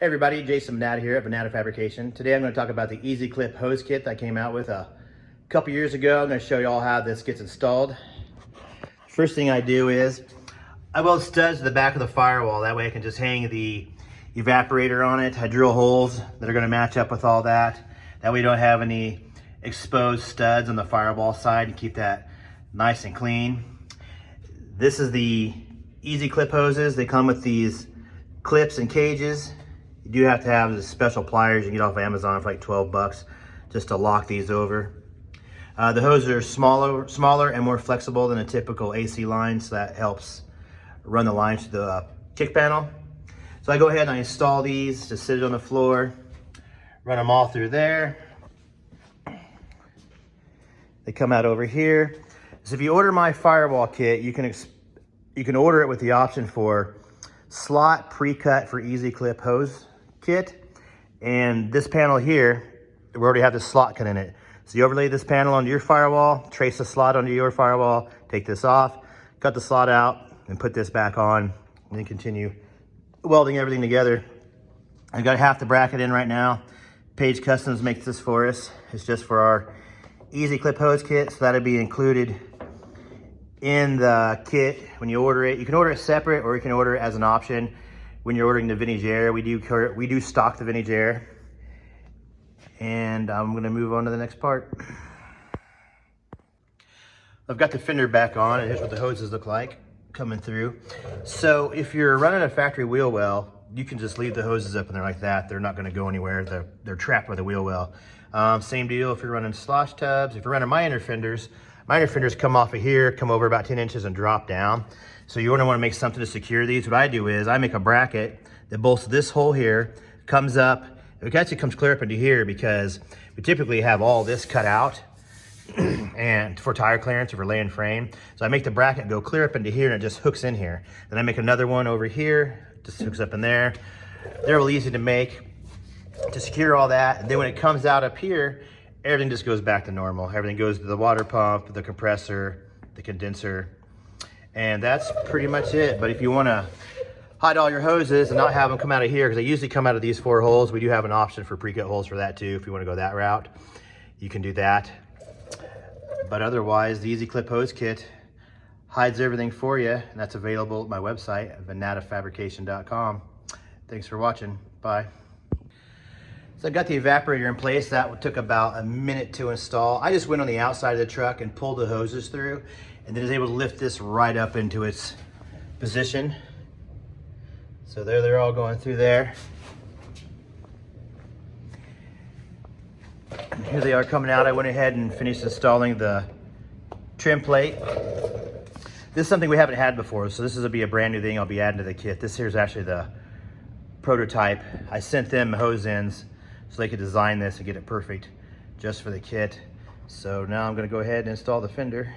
Hey everybody, Jason Venata here at Venata Fabrication. Today I'm going to talk about the Easy Clip hose kit that I came out with a couple years ago. I'm going to show you all how this gets installed. First thing I do is I weld studs to the back of the firewall. That way I can just hang the evaporator on it. I drill holes that are going to match up with all that. That way you don't have any exposed studs on the firewall side and keep that nice and clean. This is the Easy Clip hoses. They come with these clips and cages. You do have to have the special pliers you can get off of Amazon for like 12 bucks just to lock these over. The hoses are smaller and more flexible than a typical AC line, so that helps run the lines to the kick panel. So I go ahead and I install these, just sit it on the floor, run them all through there. They come out over here. So if you order my firewall kit, you can order it with the option for slot pre-cut for Easy Clip hose kit, and this panel here, we already have this slot cut in it. So you overlay this panel onto your firewall, trace the slot onto your firewall, take this off, cut the slot out, and put this back on, and then continue welding everything together. I've got half the bracket in right now. Page Customs makes this for us. It's just for our Easy Clip hose kit, so that'll be included in the kit when you order it. You can order it separate, or you can order it as an option when you're ordering the Vintage Air. We do stock the Vintage Air. And I'm gonna move on to the next part. I've got the fender back on, and here's what the hoses look like coming through. So if you're running a factory wheel well, you can just leave the hoses up in there like that. They're not gonna go anywhere. They're trapped by the wheel well. Same deal if you're running slosh tubs. If you're running my inner fenders come off of here, come over about 10 inches and drop down. So you're gonna wanna make something to secure these. What I do is I make a bracket that bolts this hole here, comes up, it actually comes clear up into here because we typically have all this cut out and for tire clearance or for laying frame. So I make the bracket go clear up into here and it just hooks in here. Then I make another one over here, just hooks up in there. They're real easy to make to secure all that. And then when it comes out up here, everything just goes back to normal. Everything goes to the water pump, the compressor, the condenser, and that's pretty much it. But if you wanna hide all your hoses and not have them come out of here, because they usually come out of these 4 holes, we do have an option for pre-cut holes for that too. If you wanna go that route, you can do that. But otherwise, the Easy Clip hose kit hides everything for you, and that's available at my website, venatafabrication.com. Thanks for watching, bye. So I've got the evaporator in place. That took about a minute to install. I just went on the outside of the truck and pulled the hoses through, and then was able to lift this right up into its position. So there they're all going through there. And here they are coming out. I went ahead and finished installing the trim plate. This is something we haven't had before, so this will be a brand new thing I'll be adding to the kit. This here is actually the prototype. I sent them hose ends so they could design this and get it perfect just for the kit. So now I'm gonna go ahead and install the fender.